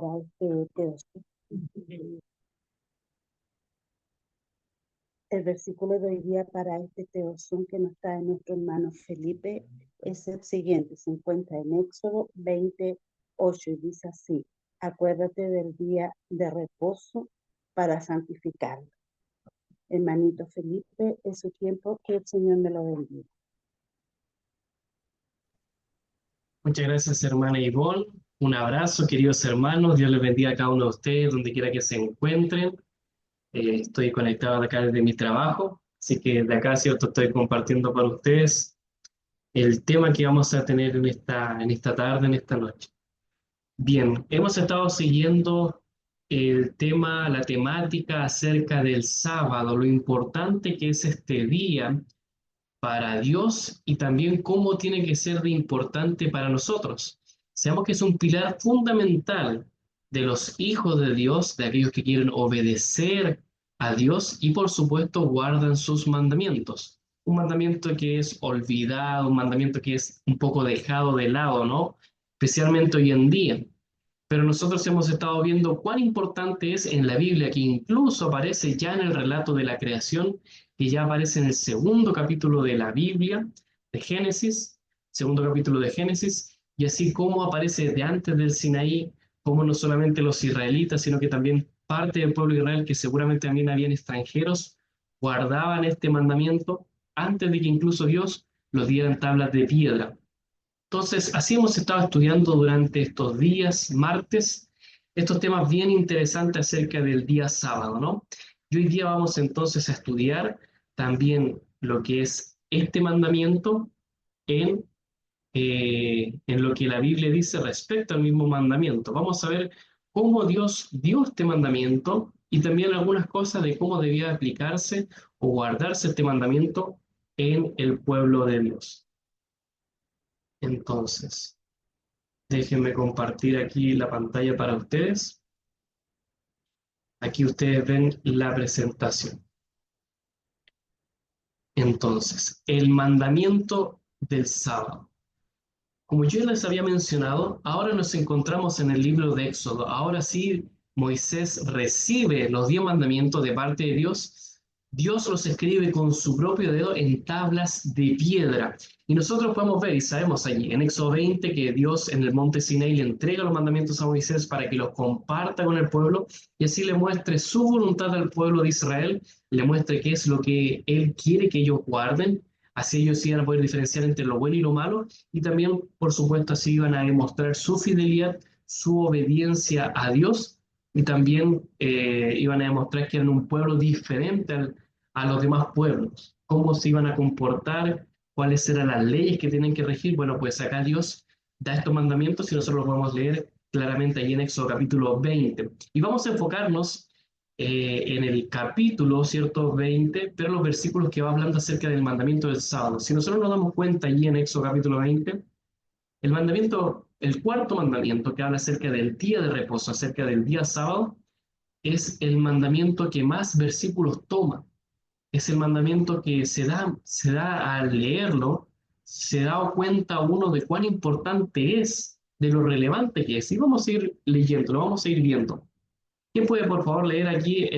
para este teosum. El versículo de hoy día para este teosum que nos trae nuestro hermano Felipe es el siguiente, se encuentra en Éxodo 28 y dice así: acuérdate del día de reposo para santificarlo. Hermanito Felipe, es su tiempo, que el Señor me lo bendiga. Muchas gracias, hermana Ivonne. Un abrazo, queridos hermanos. Dios les bendiga a cada uno de ustedes, donde quiera que se encuentren. Estoy conectado de acá desde mi trabajo, así que de acá, cierto, estoy compartiendo para ustedes el tema que vamos a tener en esta tarde, en esta noche. Bien, hemos estado siguiendo el tema, la temática acerca del sábado, lo importante que es este día para Dios y también cómo tiene que ser de importante para nosotros. Sabemos que es un pilar fundamental de los hijos de Dios, de aquellos que quieren obedecer a Dios y por supuesto guardan sus mandamientos. Un mandamiento que es olvidado, un mandamiento que es un poco dejado de lado, ¿no? Especialmente hoy en día. Pero nosotros hemos estado viendo cuán importante es en la Biblia, que incluso aparece ya en el relato de la creación, que ya aparece en el segundo capítulo de la Biblia, de Génesis, segundo capítulo de Génesis, y así como aparece de antes del Sinaí, como no solamente los israelitas, sino que también parte del pueblo de Israel, que seguramente también habían extranjeros, guardaban este mandamiento antes de que incluso Dios los diera en tablas de piedra. Entonces, así hemos estado estudiando durante estos días, martes, estos temas bien interesantes acerca del día sábado, ¿no? Y hoy día vamos entonces a estudiar también lo que es este mandamiento en, en lo que la Biblia dice respecto al mismo mandamiento. Vamos a ver cómo Dios dio este mandamiento y también algunas cosas de cómo debía aplicarse o guardarse este mandamiento en el pueblo de Dios. Entonces, déjenme compartir aquí la pantalla para ustedes. Aquí ustedes ven la presentación. Entonces, el mandamiento del sábado. Como yo les había mencionado, ahora nos encontramos en el libro de Éxodo. Ahora sí, Moisés recibe los 10 mandamientos de parte de Dios. Dios los escribe con su propio dedo en tablas de piedra. Y nosotros podemos ver y sabemos allí en Éxodo 20 que Dios en el monte Sinaí le entrega los mandamientos a Moisés para que los comparta con el pueblo y así le muestre su voluntad al pueblo de Israel, le muestre qué es lo que Él quiere que ellos guarden. Así ellos iban a poder diferenciar entre lo bueno y lo malo y también, por supuesto, así iban a demostrar su fidelidad, su obediencia a Dios y también iban a demostrar que eran un pueblo diferente a los demás pueblos. Cómo se iban a comportar, cuáles eran las leyes que tienen que regir. Bueno, pues acá Dios da estos mandamientos y nosotros los podemos leer claramente allí en Éxodo capítulo 20. Y vamos a enfocarnos en el capítulo, ¿cierto? 20, pero los versículos que va hablando acerca del mandamiento del sábado. Si nosotros nos damos cuenta allí en Éxodo capítulo 20, el mandamiento, el cuarto mandamiento que habla acerca del día de reposo, acerca del día sábado, es el mandamiento que más versículos toma. Es el mandamiento que se da al leerlo, se da cuenta uno de cuán importante es, de lo relevante que es. Y vamos a ir leyendo, lo vamos a ir viendo. ¿Quién puede, por favor, leer aquí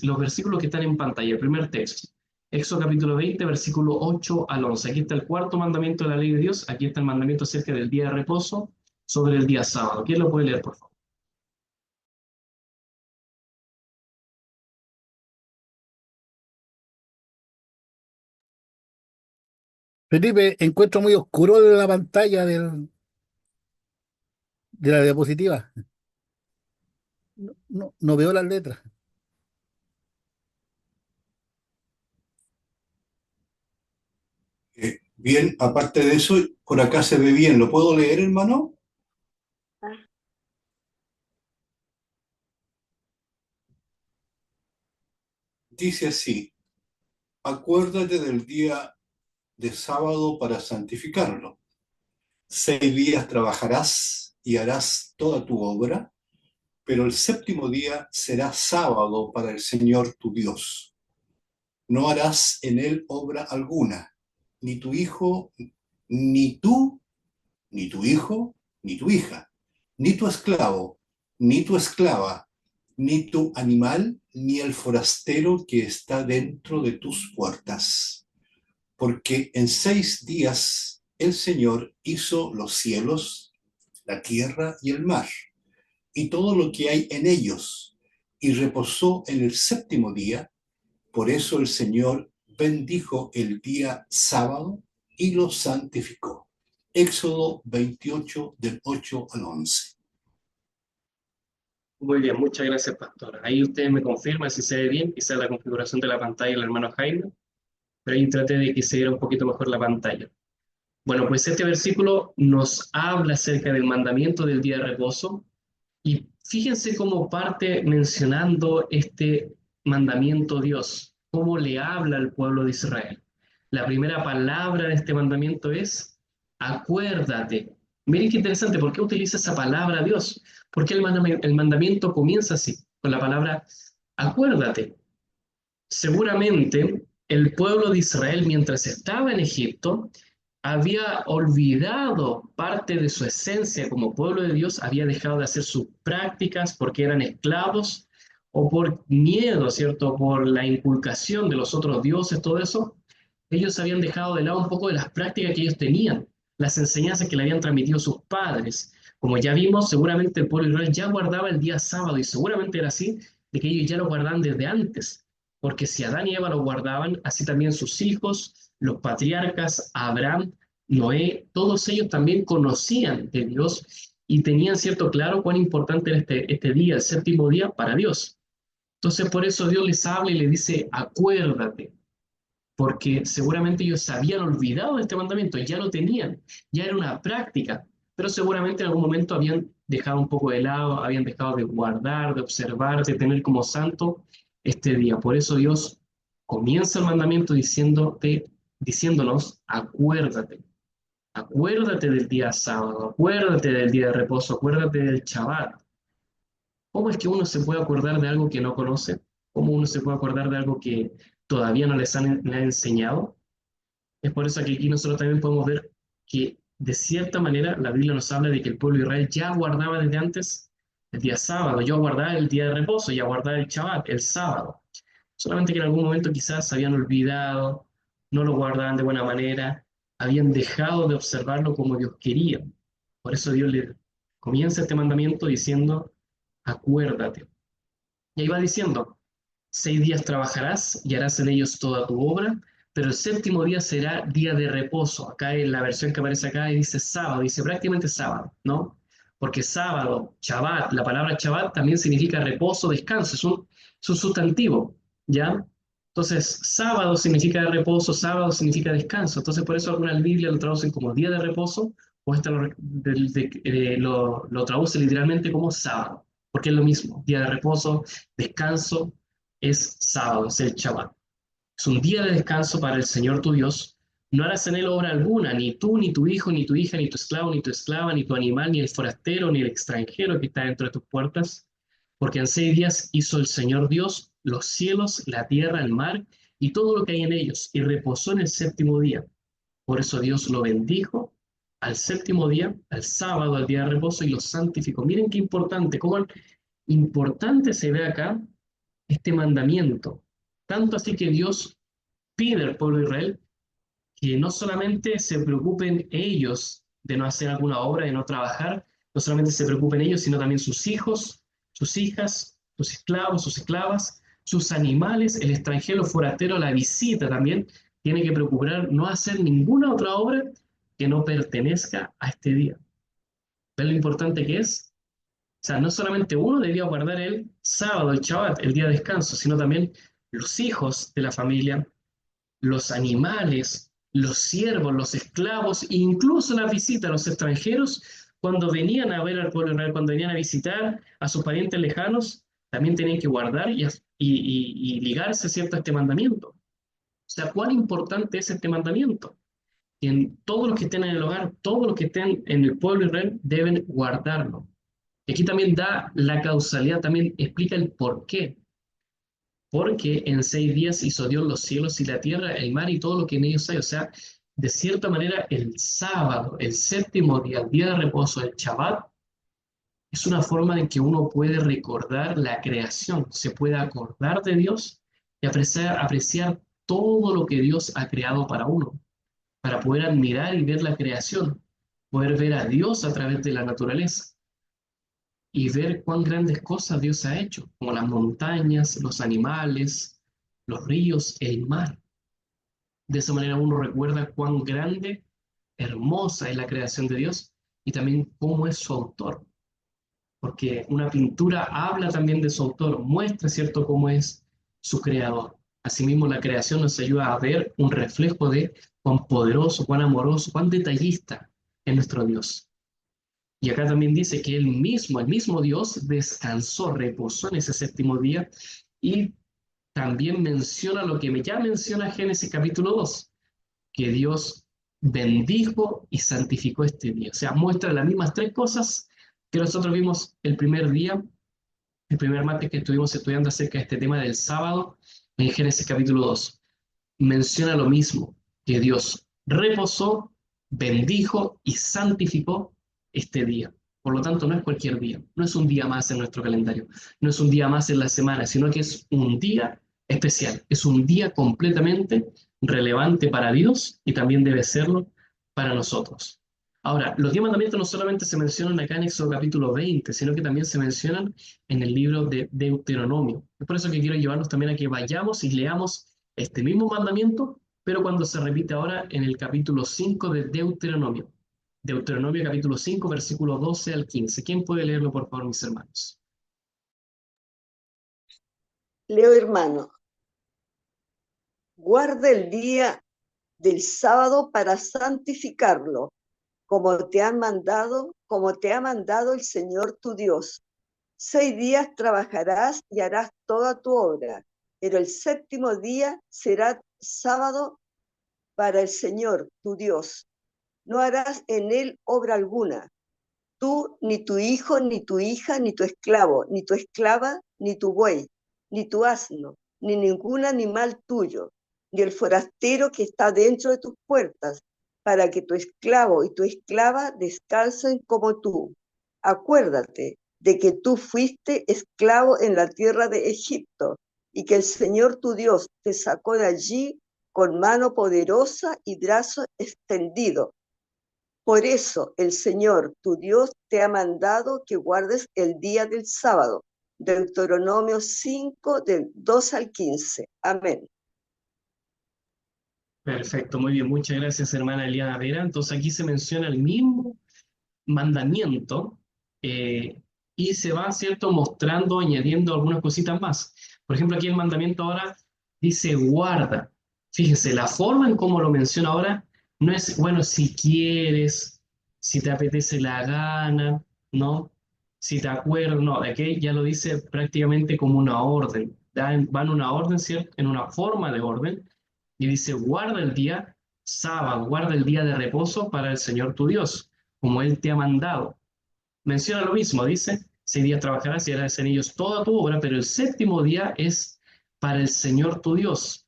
los versículos que están en pantalla? El primer texto. Éxodo capítulo 20, versículo 8 al 11. Aquí está el cuarto mandamiento de la ley de Dios. Aquí está el mandamiento acerca del día de reposo sobre el día sábado. ¿Quién lo puede leer, por favor? Felipe, encuentro muy oscuro la pantalla de la diapositiva. No veo las letras. Bien, aparte de eso, por acá se ve bien. ¿Lo puedo leer, hermano? Dice así: acuérdate del día de sábado para santificarlo. 6 días trabajarás y harás toda tu obra, pero el séptimo día será sábado para el Señor tu Dios. No harás en él obra alguna, ni tu hijo, ni tú, ni tu hijo, ni tu hija, ni tu esclavo, ni tu esclava, ni tu animal, ni el forastero que está dentro de tus puertas. Porque en 6 días el Señor hizo los cielos, la tierra y el mar, y todo lo que hay en ellos, y reposó en el 7º día. Por eso el Señor bendijo el día sábado y lo santificó. Éxodo 28, del 8 al 11. Muy bien, muchas gracias, pastor. Ahí ustedes me confirman si se ve bien, quizás la configuración de la pantalla del hermano Jaime, pero ahí traté de que se viera un poquito mejor la pantalla. Bueno, pues este versículo nos habla acerca del mandamiento del día de reposo y fíjense cómo parte mencionando este mandamiento Dios, cómo le habla al pueblo de Israel. La primera palabra de este mandamiento es acuérdate. Miren qué interesante, ¿por qué utiliza esa palabra Dios? Porque el mandamiento comienza así, con la palabra acuérdate. Seguramente el pueblo de Israel, mientras estaba en Egipto, había olvidado parte de su esencia como pueblo de Dios, había dejado de hacer sus prácticas porque eran esclavos o por miedo, ¿cierto? Por la inculcación de los otros dioses, todo eso. Ellos habían dejado de lado un poco de las prácticas que ellos tenían, las enseñanzas que le habían transmitido sus padres. Como ya vimos, seguramente el pueblo de Israel ya guardaba el día sábado y seguramente era así, de que ellos ya lo guardaban desde antes. Porque si Adán y Eva lo guardaban, así también sus hijos, los patriarcas, Abraham, Noé, todos ellos también conocían de Dios y tenían cierto claro cuán importante era este día, el 7º día, para Dios. Entonces por eso Dios les habla y les dice, acuérdate, porque seguramente ellos se habían olvidado de este mandamiento, ya lo tenían, ya era una práctica, pero seguramente en algún momento habían dejado un poco de lado, habían dejado de guardar, de observar, de tener como santo este día. Por eso Dios comienza el mandamiento diciéndonos, acuérdate. Acuérdate del día sábado, acuérdate del día de reposo, acuérdate del Shabbat. ¿Cómo es que uno se puede acordar de algo que no conoce? ¿Cómo uno se puede acordar de algo que todavía no le han enseñado? Es por eso que aquí nosotros también podemos ver que de cierta manera la Biblia nos habla de que el pueblo de Israel ya guardaba desde antes el día sábado, ya guardaba el día de reposo, ya guardaba el Shabbat, el sábado. Solamente que en algún momento quizás se habían olvidado, no lo guardaban de buena manera, habían dejado de observarlo como Dios quería. Por eso Dios le comienza este mandamiento diciendo, acuérdate. Y ahí va diciendo, 6 días trabajarás y harás en ellos toda tu obra, pero el 7º día será día de reposo. Acá en la versión que aparece acá dice sábado, dice prácticamente sábado, ¿no? Porque sábado, Shabbat, la palabra Shabbat también significa reposo, descanso, es un sustantivo, ¿ya? Entonces, sábado significa reposo, sábado significa descanso. Entonces, por eso algunas Biblias lo traducen como día de reposo, o esta lo traduce literalmente como sábado, porque es lo mismo, día de reposo, descanso, es sábado, es el Shabbat. Es un día de descanso para el Señor tu Dios. No harás en él obra alguna, ni tú, ni tu hijo, ni tu hija, ni tu esclavo, ni tu esclava, ni tu animal, ni el forastero, ni el extranjero que está dentro de tus puertas. Porque en 6 días hizo el Señor Dios los cielos, la tierra, el mar y todo lo que hay en ellos, y reposó en el 7º día. Por eso Dios lo bendijo al 7º día, al sábado, al día de reposo, y lo santificó. Miren qué importante, cómo importante se ve acá este mandamiento. Tanto así que Dios pide al pueblo de Israel que no solamente se preocupen ellos de no hacer alguna obra, de no trabajar, no solamente se preocupen ellos, sino también sus hijos, sus hijas, sus esclavos, sus esclavas, sus animales, el extranjero forastero, la visita también, tiene que procurar no hacer ninguna otra obra que no pertenezca a este día. ¿Ven lo importante que es? O sea, no solamente uno debía guardar el sábado, el Shabbat, el día de descanso, sino también los hijos de la familia, los animales, los siervos, los esclavos, e incluso las visitas a los extranjeros, cuando venían a ver al pueblo de Israel, cuando venían a visitar a sus parientes lejanos, también tenían que guardar y ligarse, ¿cierto?, a este mandamiento. O sea, ¿cuán importante es este mandamiento? Que en todos los que estén en el hogar, todos los que estén en el pueblo de Israel deben guardarlo. Y aquí también da la causalidad, también explica el por qué. Porque en 6 días hizo Dios los cielos y la tierra, el mar y todo lo que en ellos hay. O sea, de cierta manera, el sábado, el 7º día, el día de reposo, el Shabbat, Es una forma en que uno puede recordar la creación, se puede acordar de Dios y apreciar todo lo que Dios ha creado para uno, para poder admirar y ver la creación, poder ver a Dios a través de la naturaleza y ver cuán grandes cosas Dios ha hecho, como las montañas, los animales, los ríos, el mar. De esa manera uno recuerda cuán grande, hermosa es la creación de Dios y también cómo es su autor, porque una pintura habla también de su autor, muestra, ¿cierto?, cómo es su creador. Asimismo, la creación nos ayuda a ver un reflejo de cuán poderoso, cuán amoroso, cuán detallista es nuestro Dios. Y acá también dice que el mismo Dios, descansó, reposó en ese séptimo día y también menciona lo que ya menciona Génesis capítulo 2, que Dios bendijo y santificó este día. O sea, muestra las mismas tres cosas que nosotros vimos el primer día, el primer martes que estuvimos estudiando acerca de este tema del sábado en Génesis capítulo 2. Menciona lo mismo, que Dios reposó, bendijo y santificó este día. Por lo tanto, no es cualquier día, no es un día más en nuestro calendario, no es un día más en la semana, sino que es un día especial, es un día completamente relevante para Dios y también debe serlo para nosotros. Ahora, los 10 mandamientos no solamente se mencionan acá en Éxodo capítulo 20, sino que también se mencionan en el libro de Deuteronomio. Es por eso que quiero llevarnos también a que vayamos y leamos este mismo mandamiento, pero cuando se repite ahora en el capítulo 5 de Deuteronomio. Deuteronomio capítulo 5, versículo 12 al 15. ¿Quién puede leerlo, por favor, mis hermanos? Leo, hermano. Guarda el día del sábado para santificarlo, como te ha mandado el Señor tu Dios. 6 días trabajarás y harás toda tu obra, pero el séptimo día será sábado para el Señor tu Dios. No harás en él obra alguna, tú, ni tu hijo, ni tu hija, ni tu esclavo, ni tu esclava, ni tu buey, ni tu asno, ni ningún animal tuyo, ni el forastero que está dentro de tus puertas, para que tu esclavo y tu esclava descansen como tú. Acuérdate de que tú fuiste esclavo en la tierra de Egipto y que el Señor tu Dios te sacó de allí con mano poderosa y brazo extendido. Por eso el Señor tu Dios te ha mandado que guardes el día del sábado. Deuteronomio 5, del 2 al 15. Amén. Perfecto, muy bien. Muchas gracias, hermana Eliana Vera. Entonces aquí se menciona el mismo mandamiento y se va, ¿cierto?, mostrando, añadiendo algunas cositas más. Por ejemplo, aquí el mandamiento ahora dice guarda. Fíjense, la forma en cómo lo menciona ahora no es, bueno, si quieres, si te apetece la gana, ¿no? Si te acuerdas, no, aquí ya lo dice prácticamente como una orden. Va en una orden, ¿cierto? En una forma de orden y dice, guarda el día sábado, guarda el día de reposo para el Señor tu Dios, como Él te ha mandado. Menciona lo mismo, dice, 6 días trabajarás y harás en ellos toda tu obra, pero el séptimo día es para el Señor tu Dios.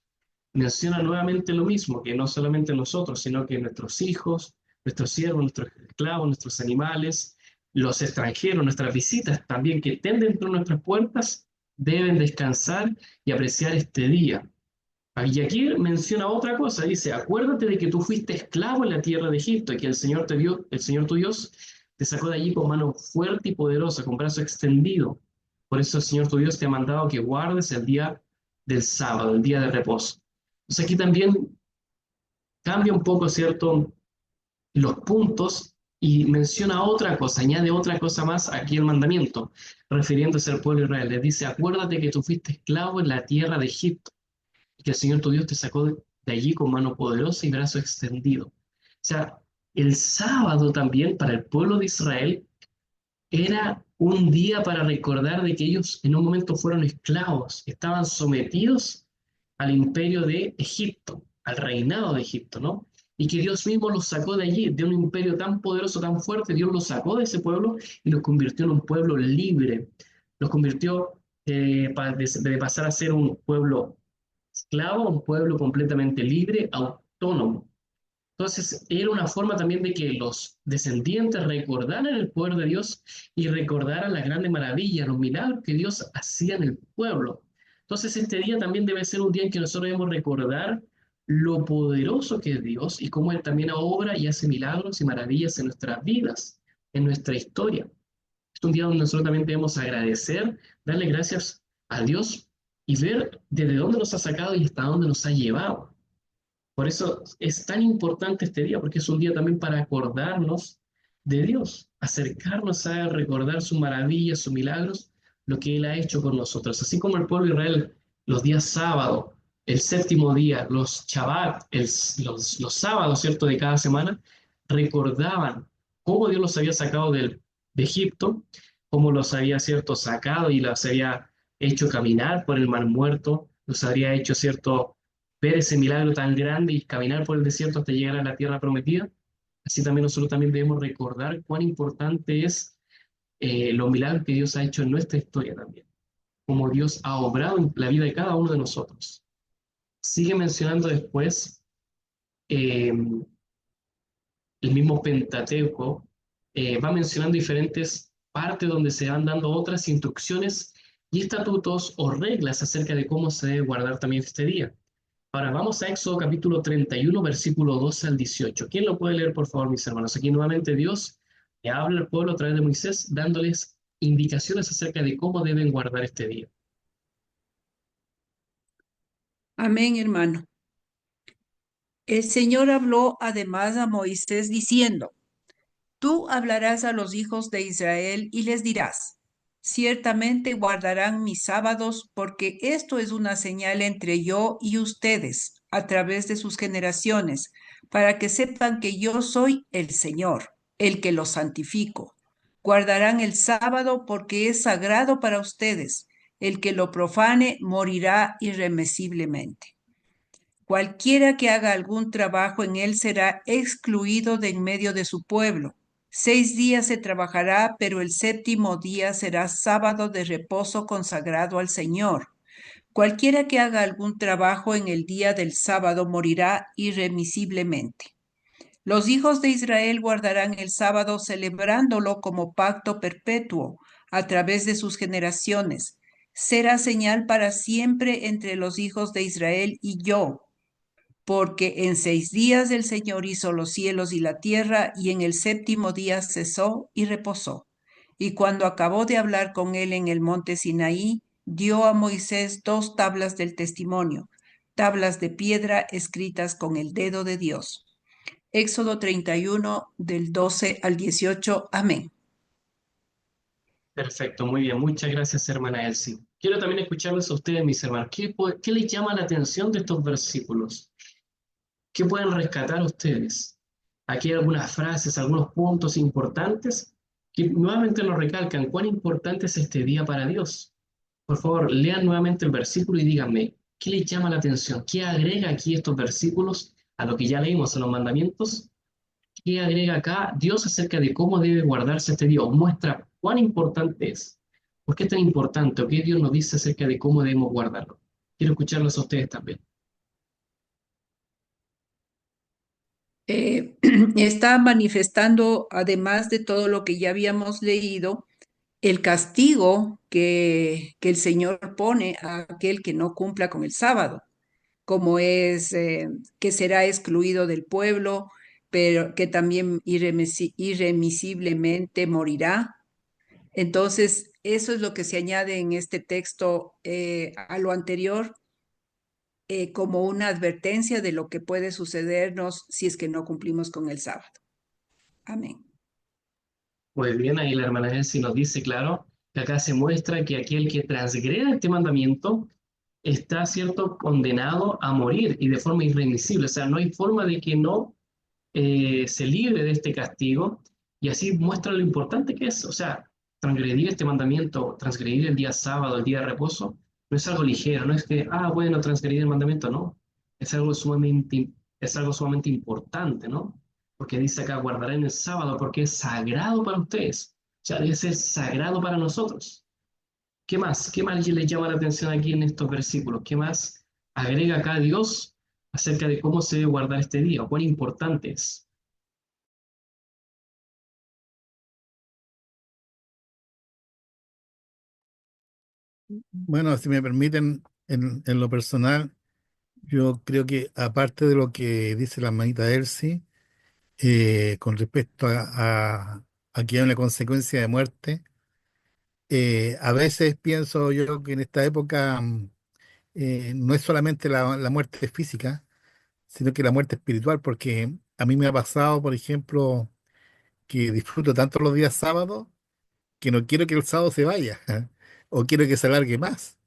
Menciona nuevamente lo mismo, que no solamente nosotros, sino que nuestros hijos, nuestros siervos, nuestros esclavos, nuestros animales, los extranjeros, nuestras visitas también que estén dentro de nuestras puertas, deben descansar y apreciar este día. Y aquí menciona otra cosa, dice, acuérdate de que tú fuiste esclavo en la tierra de Egipto y que el Señor el Señor tu Dios te sacó de allí con mano fuerte y poderosa, con brazo extendido. Por eso el Señor tu Dios te ha mandado que guardes el día del sábado, el día de reposo. Entonces aquí también cambia un poco, ¿cierto?, los puntos y menciona otra cosa, añade otra cosa más aquí el mandamiento, refiriéndose al pueblo de Israel. Les dice, acuérdate que tú fuiste esclavo en la tierra de Egipto y que el Señor tu Dios te sacó de allí con mano poderosa y brazo extendido. O sea, el sábado también para el pueblo de Israel era un día para recordar de que ellos en un momento fueron esclavos, estaban sometidos al imperio de Egipto, al reinado de Egipto, ¿no? Y que Dios mismo los sacó de allí, de un imperio tan poderoso, tan fuerte, Dios los sacó de ese pueblo y los convirtió en un pueblo libre. Los convirtió de pasar a ser un pueblo esclavo, un pueblo completamente libre, autónomo. Entonces, era una forma también de que los descendientes recordaran el poder de Dios y recordaran las grandes maravillas, los milagros que Dios hacía en el pueblo. Entonces, este día también debe ser un día en que nosotros debemos recordar lo poderoso que es Dios y cómo Él también obra y hace milagros y maravillas en nuestras vidas, en nuestra historia. Es un día donde nosotros también debemos agradecer, darle gracias a Dios y ver desde dónde nos ha sacado y hasta dónde nos ha llevado. Por eso es tan importante este día, porque es un día también para acordarnos de Dios, acercarnos a Él, recordar sus maravillas, sus milagros, lo que Él ha hecho con nosotros. Así como el pueblo de Israel, los días sábado, el séptimo día, los Shabbat, los sábados, ¿cierto?, de cada semana, recordaban cómo Dios los había sacado de Egipto, cómo los había, ¿cierto?, sacado y los había hecho caminar por el mar muerto, los habría hecho, ¿cierto?, ver ese milagro tan grande y caminar por el desierto hasta llegar a la tierra prometida. Así también nosotros también debemos recordar cuán importante es los milagros que Dios ha hecho en nuestra historia también, como Dios ha obrado en la vida de cada uno de nosotros. Sigue mencionando después eh, el mismo Pentateuco, va mencionando diferentes partes donde se van dando otras instrucciones y estatutos o reglas acerca de cómo se debe guardar también este día. Ahora vamos a Éxodo capítulo 31, versículo 12 al 18. ¿Quién lo puede leer, por favor, mis hermanos? Aquí nuevamente Dios le habla al pueblo a través de Moisés, dándoles indicaciones acerca de cómo deben guardar este día. Amén, hermano. El Señor habló además a Moisés diciendo: Tú hablarás a los hijos de Israel y les dirás: Ciertamente guardarán mis sábados, porque esto es una señal entre yo y ustedes a través de sus generaciones, para que sepan que yo soy el Señor, el que los santifico. Guardarán el sábado porque es sagrado para ustedes. El que lo profane morirá irremisiblemente. Cualquiera que haga algún trabajo en él será excluido de en medio de su pueblo. 6 días se trabajará, pero el séptimo día será sábado de reposo consagrado al Señor. Cualquiera que haga algún trabajo en el día del sábado morirá irremisiblemente. Los hijos de Israel guardarán el sábado celebrándolo como pacto perpetuo a través de sus generaciones. Será señal para siempre entre los hijos de Israel y yo, porque en 6 días el Señor hizo los cielos y la tierra, y en el séptimo día cesó y reposó. Y cuando acabó de hablar con él en el monte Sinaí, dio a Moisés 2 tablas del testimonio, tablas de piedra escritas con el dedo de Dios. Éxodo 31, del 12 al 18. Amén. Perfecto, muy bien. Muchas gracias, hermana Elsie. Quiero también escucharles a ustedes, mis hermanos. ¿Qué les llama la atención de estos versículos? ¿Qué pueden rescatar ustedes? Aquí hay algunas frases, algunos puntos importantes que nuevamente nos recalcan cuán importante es este día para Dios. Por favor, lean nuevamente el versículo y díganme, ¿qué les llama la atención? ¿Qué agrega aquí estos versículos a lo que ya leímos en los mandamientos? ¿Qué agrega acá Dios acerca de cómo debe guardarse este día? O muestra cuán importante es. ¿Por qué es tan importante? ¿O qué Dios nos dice acerca de cómo debemos guardarlo? Quiero escucharlos a ustedes también. Está manifestando, además de todo lo que ya habíamos leído, el castigo que el Señor pone a aquel que no cumpla con el sábado, como es que será excluido del pueblo, pero que también irremisiblemente morirá. Entonces, eso es lo que se añade en este texto a lo anterior, como una advertencia de lo que puede sucedernos si es que no cumplimos con el sábado. Amén. Muy bien, ahí la hermana Elsie nos dice, claro, que acá se muestra que aquel que transgreda este mandamiento está, cierto, condenado a morir y de forma irremisible. O sea, no hay forma de que no se libre de este castigo y así muestra lo importante que es. O sea, transgredir este mandamiento, transgredir el día sábado, el día de reposo, no es algo ligero, no es que, bueno, transgredir el mandamiento, no. Es algo sumamente importante, ¿no? Porque dice acá, guardarán el sábado porque es sagrado para ustedes. O sea, debe ser sagrado para nosotros. ¿Qué más? ¿Qué más les llama la atención aquí en estos versículos? ¿Qué más agrega acá Dios acerca de cómo se debe guardar este día, o cuán importante es. Bueno, si me permiten, en lo personal, yo creo que aparte de lo que dice la hermanita Elsie, con respecto a que hay una consecuencia de muerte, a veces pienso yo que en esta época no es solamente la muerte física, sino que la muerte espiritual, porque a mí me ha pasado, por ejemplo, que disfruto tanto los días sábados que no quiero que el sábado se vaya o quiero que se alargue más,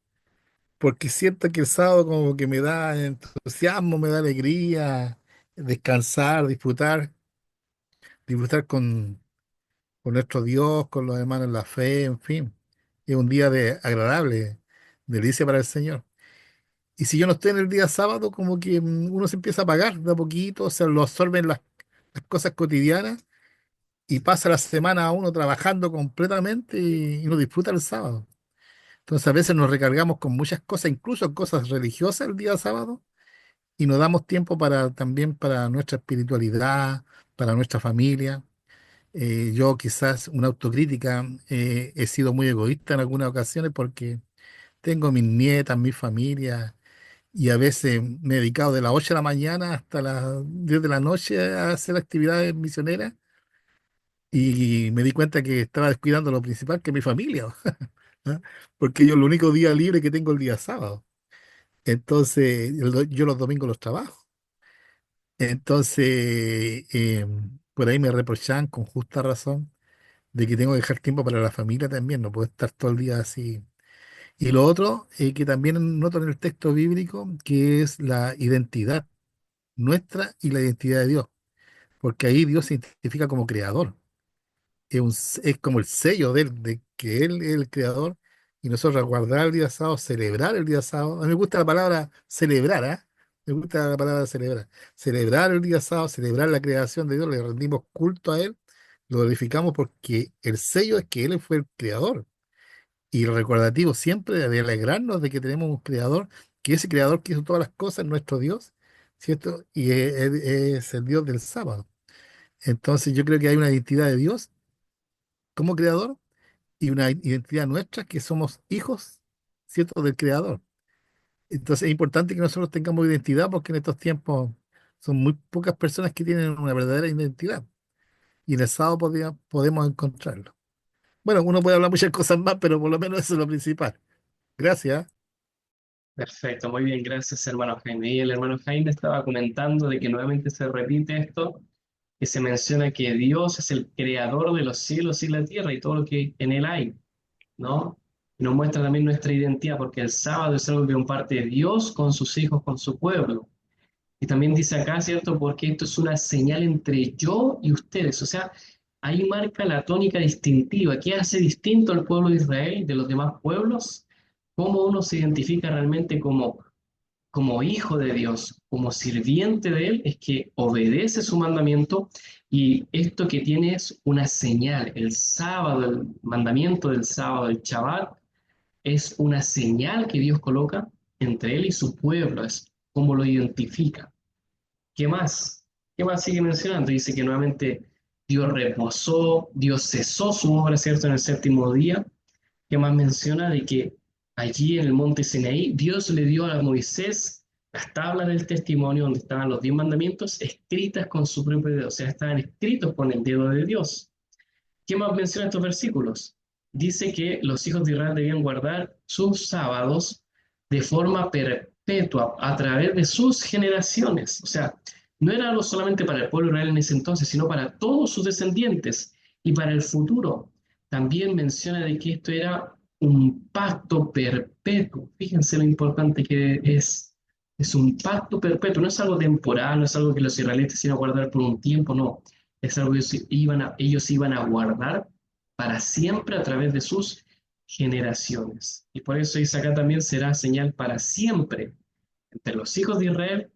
porque siento que el sábado como que me da entusiasmo, me da alegría, descansar, disfrutar con nuestro Dios, con los hermanos en la fe, en fin. Es un día de agradable, delicia para el Señor. Y si yo no estoy en el día sábado, como que uno se empieza a apagar de a poquito, o sea, lo absorben las cosas cotidianas y pasa la semana a uno trabajando completamente y no disfruta el sábado. Entonces a veces nos recargamos con muchas cosas, incluso cosas religiosas el día sábado, y nos damos tiempo para también para nuestra espiritualidad, para nuestra familia. Yo quizás una autocrítica, he sido muy egoísta en algunas ocasiones porque tengo mis nietas, mi familia, y a veces me he dedicado de las 8 de la mañana hasta las 10 de la noche a hacer actividades misioneras y me di cuenta que estaba descuidando lo principal, que es mi familia, ¿ah? Porque yo el único día libre que tengo el día sábado. Entonces, yo los domingos los trabajo. Entonces, por ahí me reprochan con justa razón de que tengo que dejar tiempo para la familia también, no puedo estar todo el día así. Y lo otro, que también noto en el texto bíblico, que es la identidad nuestra y la identidad de Dios, porque ahí Dios se identifica como creador. Es como el sello de él, de que él es el creador, y nosotros al guardar el día sábado, celebrar el día sábado. A mí me gusta la palabra celebrar, ¿ah? Me gusta la palabra celebrar. Celebrar el día sábado, celebrar la creación de Dios, le rendimos culto a él, lo glorificamos porque el sello es que él fue el creador. Y el recordativo siempre de alegrarnos de que tenemos un creador, que ese creador que hizo todas las cosas es nuestro Dios, ¿cierto? Y es el Dios del sábado. Entonces yo creo que hay una identidad de Dios como creador y una identidad nuestra que somos hijos, ¿cierto?, del creador. Entonces es importante que nosotros tengamos identidad porque en estos tiempos son muy pocas personas que tienen una verdadera identidad y en el sábado podemos encontrarlo. Bueno, uno puede hablar muchas cosas más, pero por lo menos eso es lo principal. Gracias. Perfecto, muy bien, gracias hermano Jaime. Y el hermano Jaime estaba comentando de que nuevamente se repite esto, que se menciona que Dios es el creador de los cielos y la tierra y todo lo que en él hay, ¿no? Y nos muestra también nuestra identidad, porque el sábado es algo que comparte Dios con sus hijos, con su pueblo. Y también dice acá, ¿cierto? Porque esto es una señal entre yo y ustedes. O sea, ahí marca la tónica distintiva. ¿Qué hace distinto al pueblo de Israel de los demás pueblos? ¿Cómo uno se identifica realmente como hijo de Dios, como sirviente de Él? Es que obedece su mandamiento y esto que tiene es una señal. El sábado, el mandamiento del sábado, el Shabbat, es una señal que Dios coloca entre Él y su pueblo. Es como lo identifica. ¿Qué más? ¿Qué más sigue mencionando? Dice que nuevamente Dios reposó, Dios cesó su obra, ¿cierto?, en el séptimo día. ¿Qué más menciona? De que allí en el monte Sinaí, Dios le dio a Moisés las tablas del testimonio donde estaban los 10 mandamientos escritas con su propio dedo, o sea, estaban escritos con el dedo de Dios. ¿Qué más menciona estos versículos? Dice que los hijos de Israel debían guardar sus sábados de forma perpetua a través de sus generaciones. O sea, no era algo solamente para el pueblo de Israel en ese entonces, sino para todos sus descendientes y para el futuro. También menciona de que esto era un pacto perpetuo. Fíjense lo importante que es. Es un pacto perpetuo, no es algo temporal, no es algo que los israelitas iban a guardar por un tiempo, no. Es algo que ellos iban a guardar para siempre a través de sus generaciones. Y por eso dice acá también será señal para siempre entre los hijos de Israel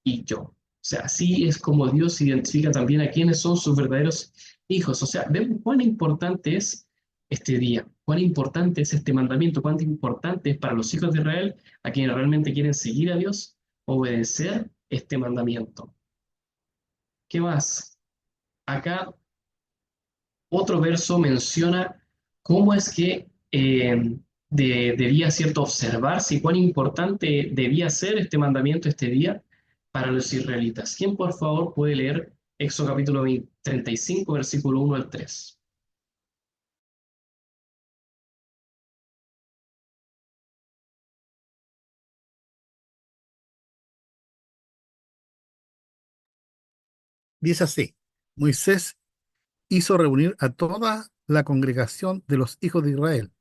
y yo. O sea, así es como Dios identifica también a quienes son sus verdaderos hijos. O sea, vemos cuán importante es este día, cuán importante es este mandamiento, cuán importante es para los hijos de Israel, a quienes realmente quieren seguir a Dios, obedecer este mandamiento. ¿Qué más? Acá otro verso menciona cómo es que debía, ¿cierto?, observarse y cuán importante debía ser este mandamiento este día para los israelitas. ¿Quién, por favor, puede leer Éxodo capítulo 35, versículo 1 al 3? Dice así: Moisés hizo reunir a toda la congregación de los hijos de Israel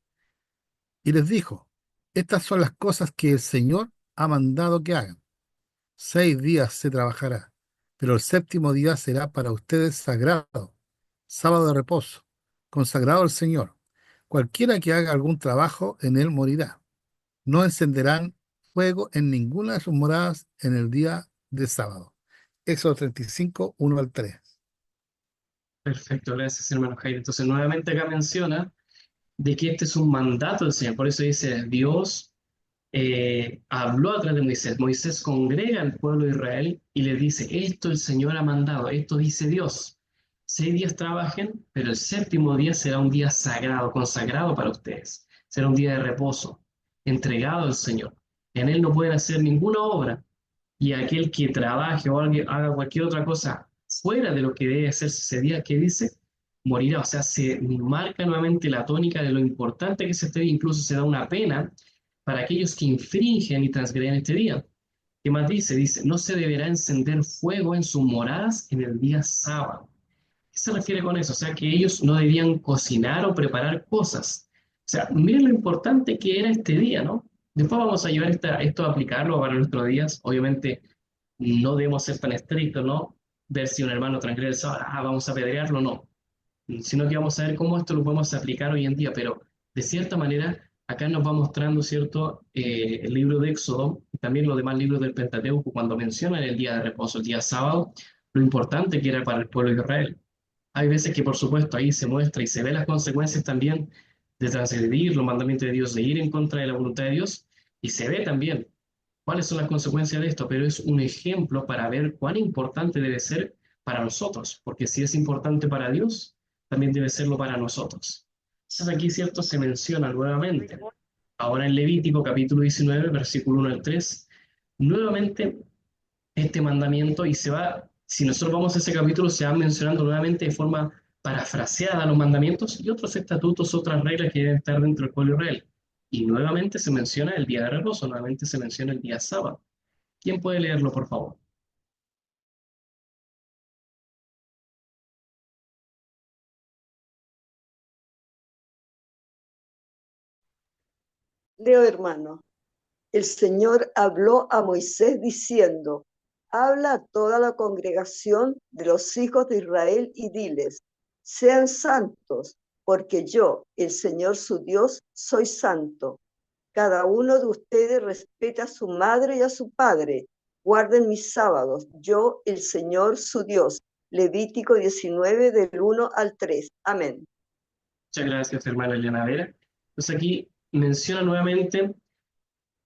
y les dijo: Estas son las cosas que el Señor ha mandado que hagan. 6 días se trabajará, pero el séptimo día será para ustedes sagrado, sábado de reposo, consagrado al Señor. Cualquiera que haga algún trabajo en él morirá. No encenderán fuego en ninguna de sus moradas en el día de sábado. Éxodo 35, 1 al 3. Perfecto, gracias, hermano Jairo. Entonces, nuevamente acá menciona de que este es un mandato del Señor. Por eso dice, Dios habló a través de Moisés. Moisés congrega al pueblo de Israel y le dice, esto el Señor ha mandado, esto dice Dios. 6 días trabajen, pero el séptimo día será un día sagrado, consagrado para ustedes. Será un día de reposo, entregado al Señor. En él no pueden hacer ninguna obra, y aquel que trabaje o haga cualquier otra cosa fuera de lo que debe hacerse ese día, ¿qué dice? Morirá. O sea, se marca nuevamente la tónica de lo importante que es este día. Incluso se da una pena para aquellos que infringen y transgreden este día. ¿Qué más dice? Dice, no se deberá encender fuego en sus moradas en el día sábado. ¿Qué se refiere con eso? O sea, que ellos no debían cocinar o preparar cosas. O sea, miren lo importante que era este día, ¿no? Después vamos a llevar esto a aplicarlo para nuestros días. Obviamente, no debemos ser tan estrictos, ¿no? Ver si un hermano transgrede el sábado, vamos a apedrearlo, no. Sino que vamos a ver cómo esto lo podemos aplicar hoy en día. Pero, de cierta manera, acá nos va mostrando, ¿cierto? El libro de Éxodo y también los demás libros del Pentateuco, cuando mencionan el día de reposo, el día sábado, lo importante que era para el pueblo de Israel. Hay veces que, por supuesto, ahí se muestra y se ve las consecuencias también de transgredir los mandamientos de Dios, de ir en contra de la voluntad de Dios, y se ve también cuáles son las consecuencias de esto, pero es un ejemplo para ver cuán importante debe ser para nosotros, porque si es importante para Dios, también debe serlo para nosotros. Entonces aquí, ¿cierto? Se menciona nuevamente, ahora en Levítico capítulo 19, versículo 1 al 3, nuevamente este mandamiento y se va, si nosotros vamos a ese capítulo, se van mencionando nuevamente de forma parafraseada los mandamientos y otros estatutos, otras reglas que deben estar dentro del pueblo de Israel. Y nuevamente se menciona el día de reposo, nuevamente se menciona el día sábado. ¿Quién puede leerlo, por favor? Leo, hermano. El Señor habló a Moisés diciendo, habla a toda la congregación de los hijos de Israel y diles, sean santos, porque yo, el Señor su Dios, soy santo. Cada uno de ustedes respeta a su madre y a su padre. Guarden mis sábados, yo, el Señor su Dios. Levítico 19, del 1 al 3. Amén. Muchas gracias, hermana Elena Vera. Entonces aquí menciona nuevamente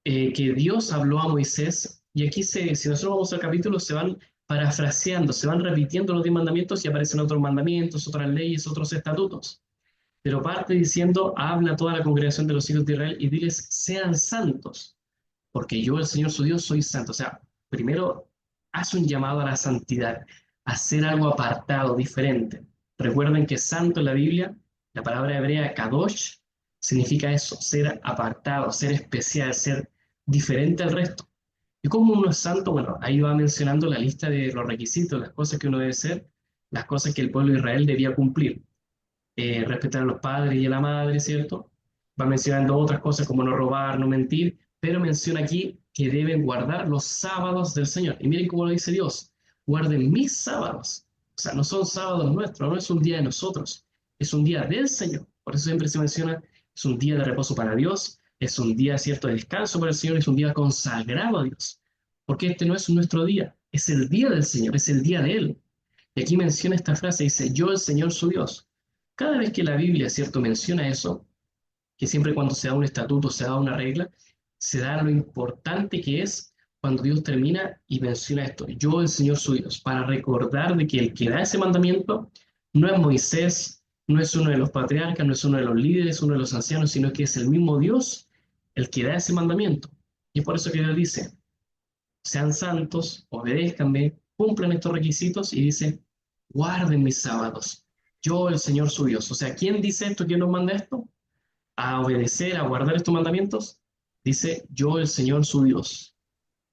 que Dios habló a Moisés, y aquí si nosotros vamos al capítulo, se van parafraseando, se van repitiendo los 10 mandamientos y aparecen otros mandamientos, otras leyes, otros estatutos. Pero parte diciendo, habla a toda la congregación de los hijos de Israel y diles, sean santos, porque yo, el Señor su Dios, soy santo. O sea, primero hace un llamado a la santidad, a hacer algo apartado, diferente. Recuerden que santo en la Biblia, la palabra hebrea kadosh, significa eso, ser apartado, ser especial, ser diferente al resto. ¿Y cómo uno es santo? Bueno, ahí va mencionando la lista de los requisitos, las cosas que uno debe ser, las cosas que el pueblo de Israel debía cumplir. Respetar a los padres y a la madre, ¿cierto? Va mencionando otras cosas como no robar, no mentir, pero menciona aquí que deben guardar los sábados del Señor. Y miren cómo lo dice Dios, guarden mis sábados. O sea, no son sábados nuestros, no es un día de nosotros, es un día del Señor. Por eso siempre se menciona, es un día de reposo para Dios, es un día, cierto, de descanso para el Señor, es un día consagrado a Dios. Porque este no es nuestro día, es el día del Señor, es el día de Él. Y aquí menciona esta frase, dice, yo el Señor su Dios. Cada vez que la Biblia, cierto, menciona eso, que siempre cuando se da un estatuto, se da una regla, se da lo importante que es cuando Dios termina y menciona esto, yo el Señor su Dios, para recordar de que el que da ese mandamiento no es Moisés, no es uno de los patriarcas, no es uno de los líderes, uno de los ancianos, sino que es el mismo Dios el que da ese mandamiento. Y es por eso que Dios dice, sean santos, obedézcanme, cumplan estos requisitos y dice, guarden mis sábados, yo el Señor su Dios. O sea, ¿quién dice esto? ¿Quién nos manda esto? A obedecer, a guardar estos mandamientos. Dice, yo el Señor su Dios.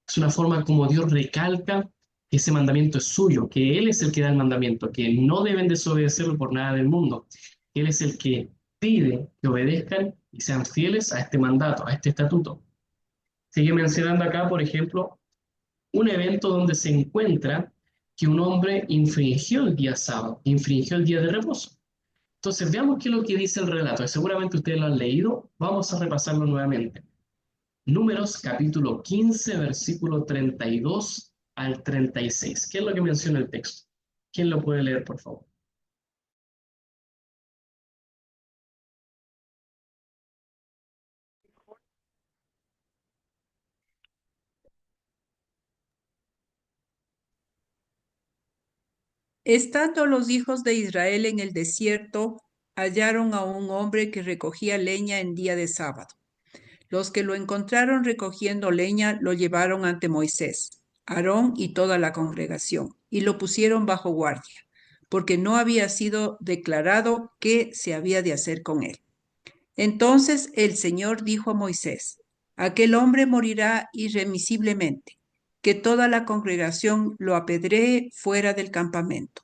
Es una forma como Dios recalca que ese mandamiento es suyo, que Él es el que da el mandamiento, que no deben desobedecerlo por nada del mundo. Él es el que pide que obedezcan y sean fieles a este mandato, a este estatuto. Sigue mencionando acá, por ejemplo, un evento donde se encuentra que un hombre infringió el día sábado, infringió el día de reposo. Entonces, veamos qué es lo que dice el relato. Seguramente ustedes lo han leído, vamos a repasarlo nuevamente. Números capítulo 15, versículo 32 al 36. ¿Qué es lo que menciona el texto? ¿Quién lo puede leer, por favor? Estando los hijos de Israel en el desierto, hallaron a un hombre que recogía leña en día de sábado. Los que lo encontraron recogiendo leña lo llevaron ante Moisés, Aarón y toda la congregación, y lo pusieron bajo guardia, porque no había sido declarado qué se había de hacer con él. Entonces el Señor dijo a Moisés, aquel hombre morirá irremisiblemente, que toda la congregación lo apedree fuera del campamento.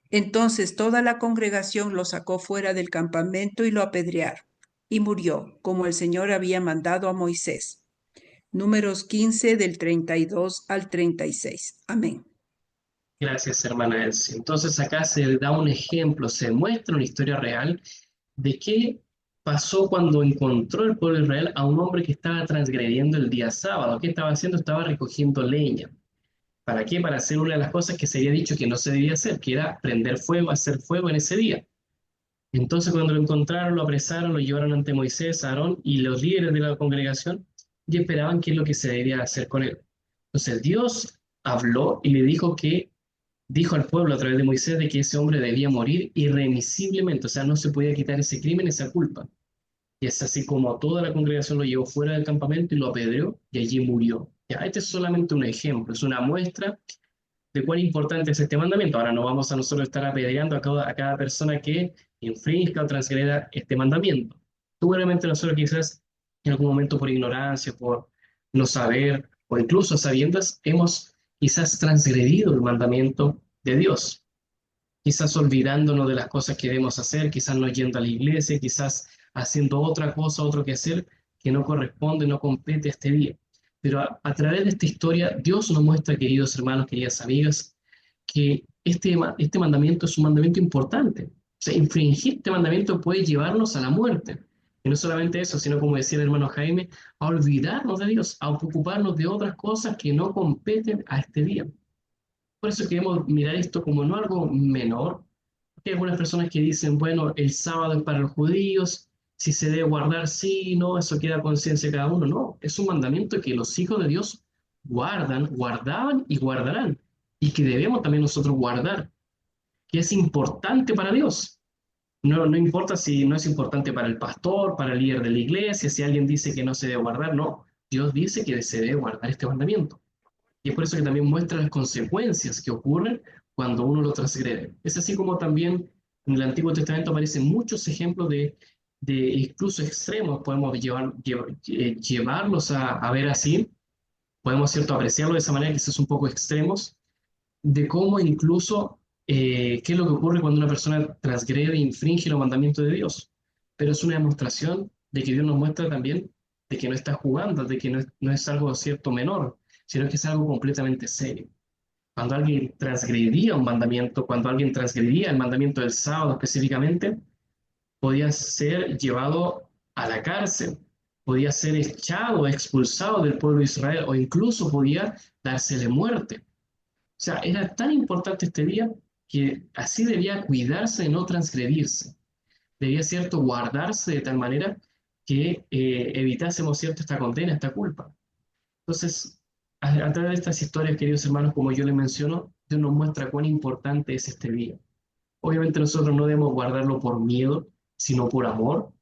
Entonces toda la congregación lo sacó fuera del campamento y lo apedrearon, y murió, como el Señor había mandado a Moisés. Números 15 del 32 al 36. Amén. Gracias, hermana Elsie. Entonces acá se da un ejemplo, se muestra una historia real de qué pasó cuando encontró el pueblo de Israel a un hombre que estaba transgrediendo el día sábado. ¿Qué estaba haciendo? Estaba recogiendo leña. ¿Para qué? Para hacer una de las cosas que se había dicho que no se debía hacer, que era prender fuego, hacer fuego en ese día. Entonces cuando lo encontraron, lo apresaron, lo llevaron ante Moisés, Aarón y los líderes de la congregación y esperaban qué es lo que se debía hacer con él. Entonces Dios habló y le dijo al pueblo a través de Moisés de que ese hombre debía morir irremisiblemente, o sea, no se podía quitar ese crimen, esa culpa. Y es así como toda la congregación lo llevó fuera del campamento y lo apedreó y allí murió. Ya, este es solamente un ejemplo, es una muestra de cuán importante es este mandamiento. Ahora no vamos a nosotros estar apedreando a cada persona que infrinja o transgreda este mandamiento. Seguramente nosotros quizás en algún momento por ignorancia, por no saber o incluso a sabiendas, hemos quizás transgredido el mandamiento de Dios. Quizás olvidándonos de las cosas que debemos hacer, quizás no yendo a la iglesia, quizás haciendo otra cosa, otro que hacer que no corresponde, no compete a este día. Pero a través de esta historia, Dios nos muestra, queridos hermanos, queridas amigas, que este mandamiento es un mandamiento importante. O sea, infringir este mandamiento puede llevarnos a la muerte. Y no solamente eso, sino como decía el hermano Jaime, a olvidarnos de Dios, a ocuparnos de otras cosas que no competen a este día. Por eso queremos mirar esto como no algo menor. Hay algunas personas que dicen, bueno, el sábado es para los judíos, si se debe guardar, sí, no, eso queda a conciencia de cada uno. No, es un mandamiento que los hijos de Dios guardan, guardaban y guardarán, y que debemos también nosotros guardar, que es importante para Dios. No, no importa si no es importante para el pastor, para el líder de la iglesia, si alguien dice que no se debe guardar, no. Dios dice que se debe guardar este mandamiento. Y es por eso que también muestra las consecuencias que ocurren cuando uno lo transgrede. Es así como también en el Antiguo Testamento aparecen muchos ejemplos de incluso extremos, podemos llevarlos a ver así, podemos cierto apreciarlo de esa manera, quizás un poco extremos, de cómo incluso, qué es lo que ocurre cuando una persona transgrede e infringe los mandamientos de Dios. Pero es una demostración de que Dios nos muestra también de que no está jugando, de que no es algo cierto menor, sino que es algo completamente serio. Cuando alguien transgredía un mandamiento, cuando alguien transgredía el mandamiento del sábado específicamente, podía ser llevado a la cárcel, podía ser echado, expulsado del pueblo de Israel, o incluso podía dársele muerte. O sea, era tan importante este día que así debía cuidarse de no transgredirse. Debía, cierto, guardarse de tal manera que evitásemos, cierto, esta condena, esta culpa. Entonces, a través de estas historias, queridos hermanos, como yo les menciono, Dios nos muestra cuán importante es este día. Obviamente nosotros no debemos guardarlo por miedo, sino por amor.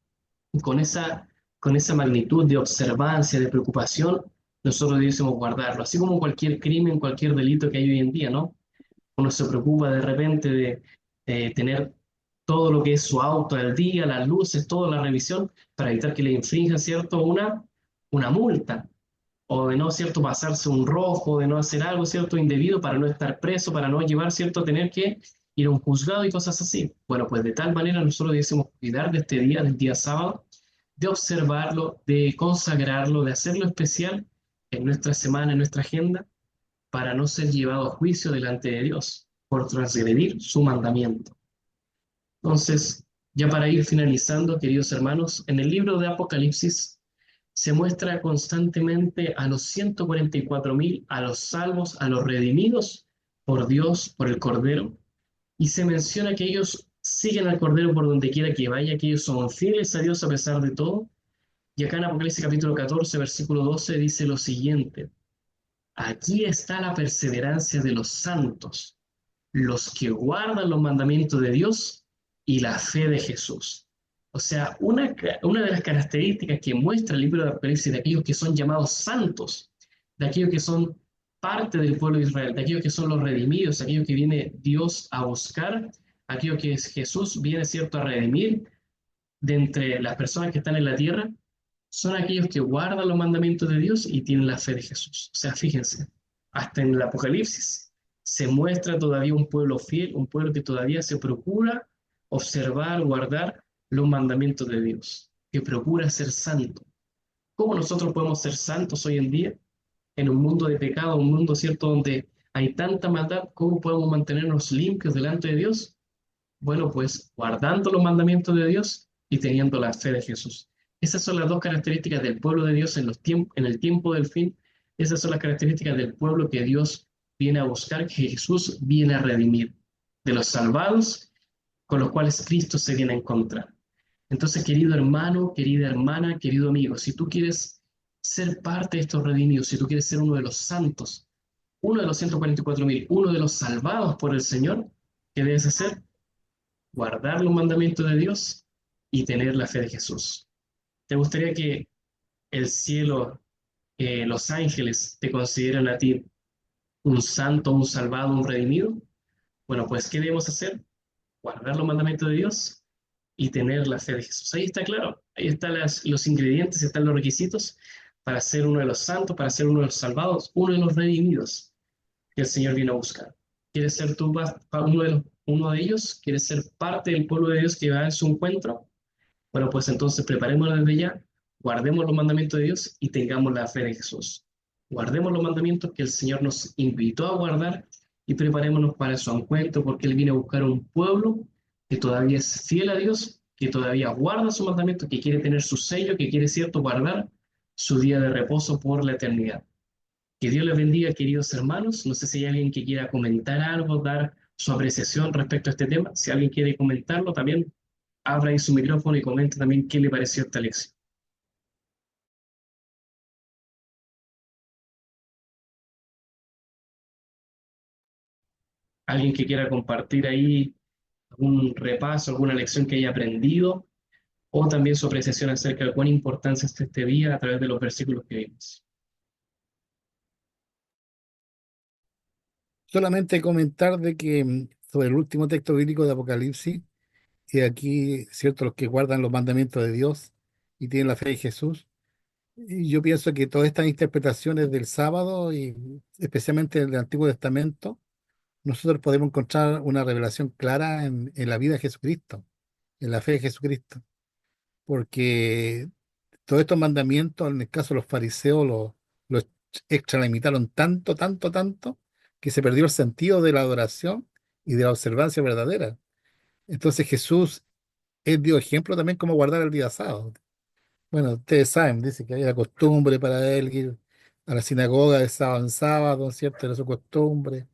Y con esa magnitud de observancia, de preocupación, nosotros debemos guardarlo. Así como cualquier crimen, cualquier delito que hay hoy en día, ¿no? Uno se preocupa de repente de tener todo lo que es su auto al día, las luces, toda la revisión, para evitar que le infrinjan, ¿cierto? Una multa o de no, ¿cierto?, pasarse un rojo, de no hacer algo, ¿cierto?, indebido para no estar preso, para no llevar, ¿cierto?, tener que ir a un juzgado y cosas así. Bueno, pues de tal manera nosotros debemos cuidar de este día, del día sábado, de observarlo, de consagrarlo, de hacerlo especial en nuestra semana, en nuestra agenda, para no ser llevado a juicio delante de Dios por transgredir su mandamiento. Entonces, ya para ir finalizando, queridos hermanos, en el libro de Apocalipsis se muestra constantemente a los 144.000, a los salvos, a los redimidos por Dios, por el Cordero, y se menciona que ellos siguen al Cordero por donde quiera que vaya, que ellos son fieles a Dios a pesar de todo. Y acá en Apocalipsis capítulo 14, versículo 12 dice lo siguiente: aquí está la perseverancia de los santos, los que guardan los mandamientos de Dios y la fe de Jesús. O sea, una de las características que muestra el libro de Apocalipsis de aquellos que son llamados santos, de aquellos que son parte del pueblo de Israel, de aquellos que son los redimidos, aquellos que viene Dios a buscar, aquellos que Jesús viene, cierto, a redimir de entre las personas que están en la tierra, son aquellos que guardan los mandamientos de Dios y tienen la fe de Jesús. O sea, fíjense, hasta en el Apocalipsis se muestra todavía un pueblo fiel, un pueblo que todavía se procura observar, guardar los mandamientos de Dios, que procura ser santo. ¿Cómo nosotros podemos ser santos hoy en día? En un mundo de pecado, un mundo, ¿cierto?, donde hay tanta maldad, ¿cómo podemos mantenernos limpios delante de Dios? Bueno, pues guardando los mandamientos de Dios y teniendo la fe de Jesús. Esas son las dos características del pueblo de Dios en el tiempo del fin. Esas son las características del pueblo que Dios viene a buscar, que Jesús viene a redimir, de los salvados con los cuales Cristo se viene a encontrar. Entonces, querido hermano, querida hermana, querido amigo, si tú quieres ser parte de estos redimidos, si tú quieres ser uno de los santos, uno de los 144.000, uno de los salvados por el Señor, ¿qué debes hacer? Guardar los mandamientos de Dios y tener la fe de Jesús. ¿Te gustaría que el cielo, los ángeles te consideran a ti un santo, un salvado, un redimido? Bueno, pues ¿qué debemos hacer? Guardar los mandamientos de Dios y tener la fe de Jesús. Ahí está claro, ahí están los ingredientes, están los requisitos para ser uno de los santos, para ser uno de los salvados, uno de los redimidos que el Señor vino a buscar. ¿Quieres ser tú uno de ellos? ¿Quieres ser parte del pueblo de Dios que va en su encuentro? Bueno, pues entonces preparémonos desde ya, guardemos los mandamientos de Dios y tengamos la fe de Jesús. Guardemos los mandamientos que el Señor nos invitó a guardar y preparémonos para su encuentro, porque Él viene a buscar un pueblo que todavía es fiel a Dios, que todavía guarda sus mandamientos, que quiere tener su sello, que quiere, cierto, guardar su día de reposo por la eternidad. Que Dios les bendiga, queridos hermanos. No sé si hay alguien que quiera comentar algo, dar su apreciación respecto a este tema. Si alguien quiere comentarlo, también abra ahí su micrófono y comente también qué le pareció esta lección. Alguien que quiera compartir ahí algún repaso, alguna lección que haya aprendido, o también su apreciación acerca de cuán importante es este día a través de los versículos que vimos. Solamente comentar de que sobre el último texto bíblico de Apocalipsis, y aquí, cierto, los que guardan los mandamientos de Dios y tienen la fe de Jesús, y yo pienso que todas estas interpretaciones del sábado y especialmente del Antiguo Testamento, nosotros podemos encontrar una revelación clara en la vida de Jesucristo, en la fe de Jesucristo, porque todos estos mandamientos, en el caso de los fariseos, los extralimitaron tanto, tanto, tanto, que se perdió el sentido de la adoración y de la observancia verdadera. Entonces Jesús, él dio ejemplo también cómo guardar el día sábado. Bueno, ustedes saben, dice que había costumbre para él ir a la sinagoga de sábado en sábado, ¿cierto? Era su costumbre.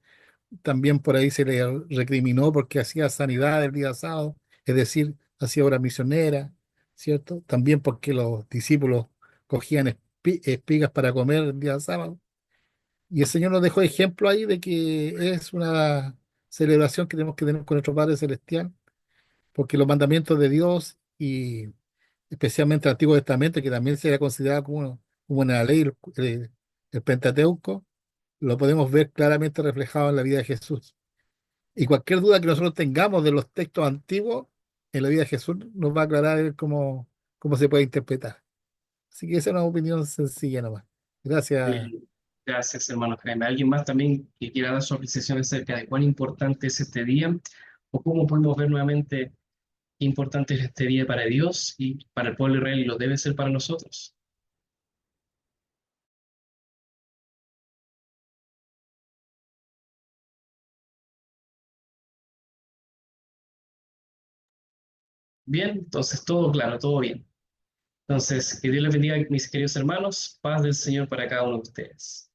También por ahí se le recriminó porque hacía sanidad el día sábado, es decir, hacía obra misionera, ¿cierto? También porque los discípulos cogían espigas para comer el día sábado. Y el Señor nos dejó ejemplo ahí de que es una celebración que tenemos que tener con nuestro Padre Celestial, porque los mandamientos de Dios y especialmente el Antiguo Testamento, que también se era considerado como una ley, el Pentateuco, lo podemos ver claramente reflejado en la vida de Jesús. Y cualquier duda que nosotros tengamos de los textos antiguos, en la vida de Jesús nos va a aclarar cómo se puede interpretar. Así que esa es una opinión sencilla nomás. Gracias. Amén. Gracias, hermano Jaime. ¿Alguien más también que quiera dar su apreciación acerca de cuán importante es este día? ¿O cómo podemos ver nuevamente qué importante es este día para Dios y para el pueblo de Israel y lo debe ser para nosotros? Bien, entonces todo claro, todo bien. Entonces, que Dios les bendiga, mis queridos hermanos. Paz del Señor para cada uno de ustedes.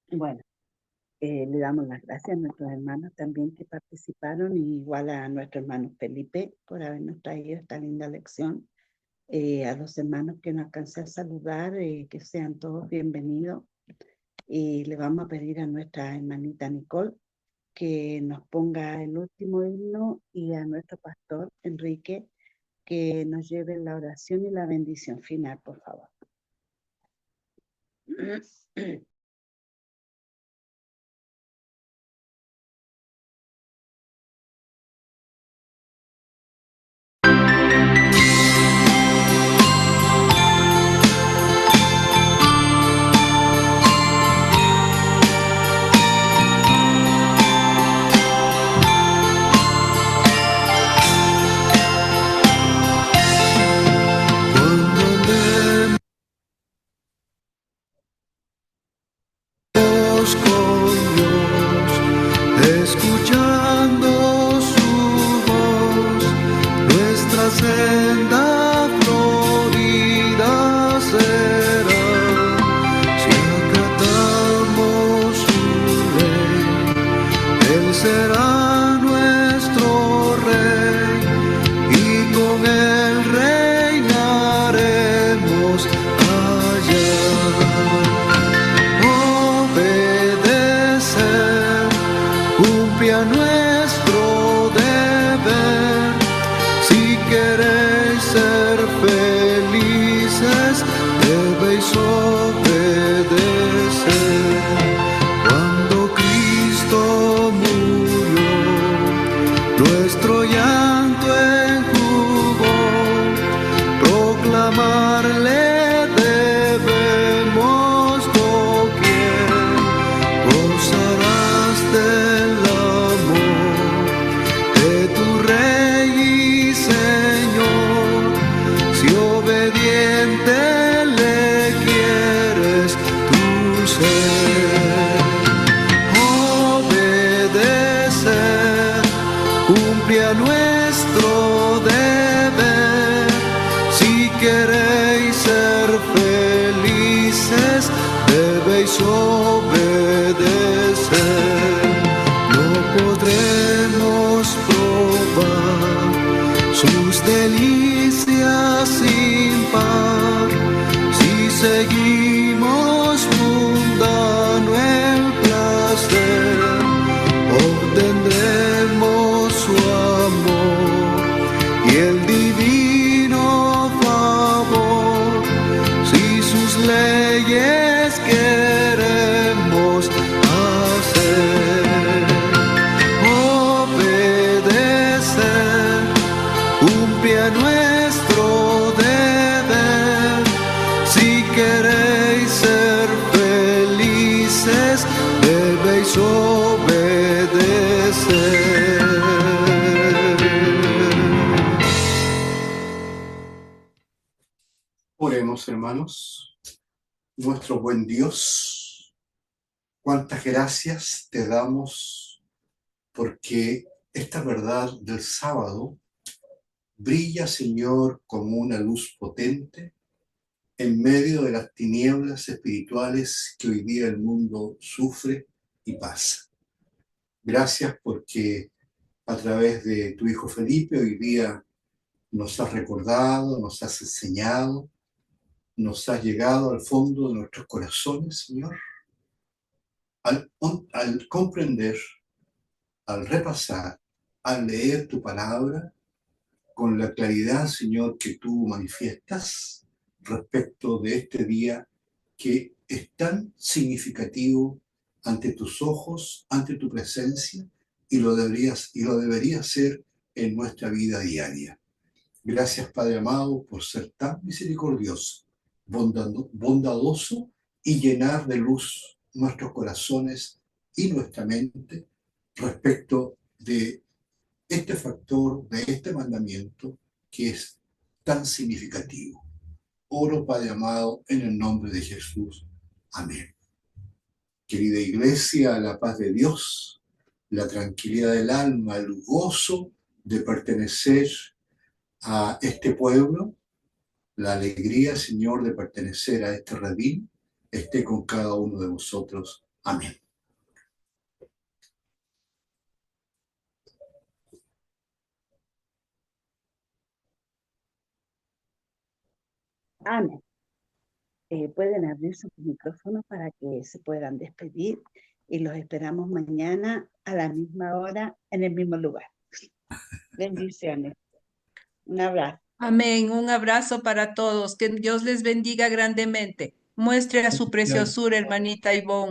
Bueno, le damos las gracias a nuestros hermanos también que participaron, y igual a nuestro hermano Felipe por habernos traído esta linda lección. A los hermanos que no alcancé a saludar, que sean todos bienvenidos. Y le vamos a pedir a nuestra hermanita Nicole que nos ponga el último himno, y a nuestro pastor Enrique que nos lleve la oración y la bendición final, por favor. Con Dios, escuchando su voz, nuestra senda florida será. Si acatamos su ley, Él será nuestro rey, y con Él reinaremos allá. A nuestro deber, si queréis ser felices, debéis obedecer. Cuando Cristo murió, nuestro llanto enjugó, proclamarle debemos doquier. Gozarás del tu Rey y Señor, si obediente le quieres tú ser. Obedecer cumple a nuestro deber. Si queréis ser felices, debéis obedecer. No podremos probar sus delicias sin par si seguimos mundano el placer. Obtendremos su amor y el divino favor si sus leyes queremos hacer. Obedecer cumple a nuestro deber. Si queréis ser felices, debéis obedecer. Oremos, hermanos. Nuestro buen Dios, cuántas gracias te damos porque esta verdad del sábado brilla, Señor, como una luz potente en medio de las tinieblas espirituales que hoy día el mundo sufre y pasa. Gracias porque a través de tu hijo Felipe hoy día nos has recordado, nos has enseñado, nos has llegado al fondo de nuestros corazones, Señor, al comprender, al repasar, al leer tu palabra, con la claridad, Señor, que tú manifiestas respecto de este día que es tan significativo ante tus ojos, ante tu presencia, y lo debería ser en nuestra vida diaria. Gracias, Padre amado, por ser tan misericordioso, bondadoso y llenar de luz nuestros corazones y nuestra mente respecto de este factor, de este mandamiento que es tan significativo. Oro, Padre amado, en el nombre de Jesús. Amén. Querida Iglesia, la paz de Dios, la tranquilidad del alma, el gozo de pertenecer a este pueblo, la alegría, Señor, de pertenecer a este redil, esté con cada uno de vosotros. Amén. Amén. Pueden abrir sus micrófonos para que se puedan despedir y los esperamos mañana a la misma hora en el mismo lugar. Bendiciones. Un abrazo. Amén. Un abrazo para todos. Que Dios les bendiga grandemente. Muestre a su preciosura, hermanita Ivonne.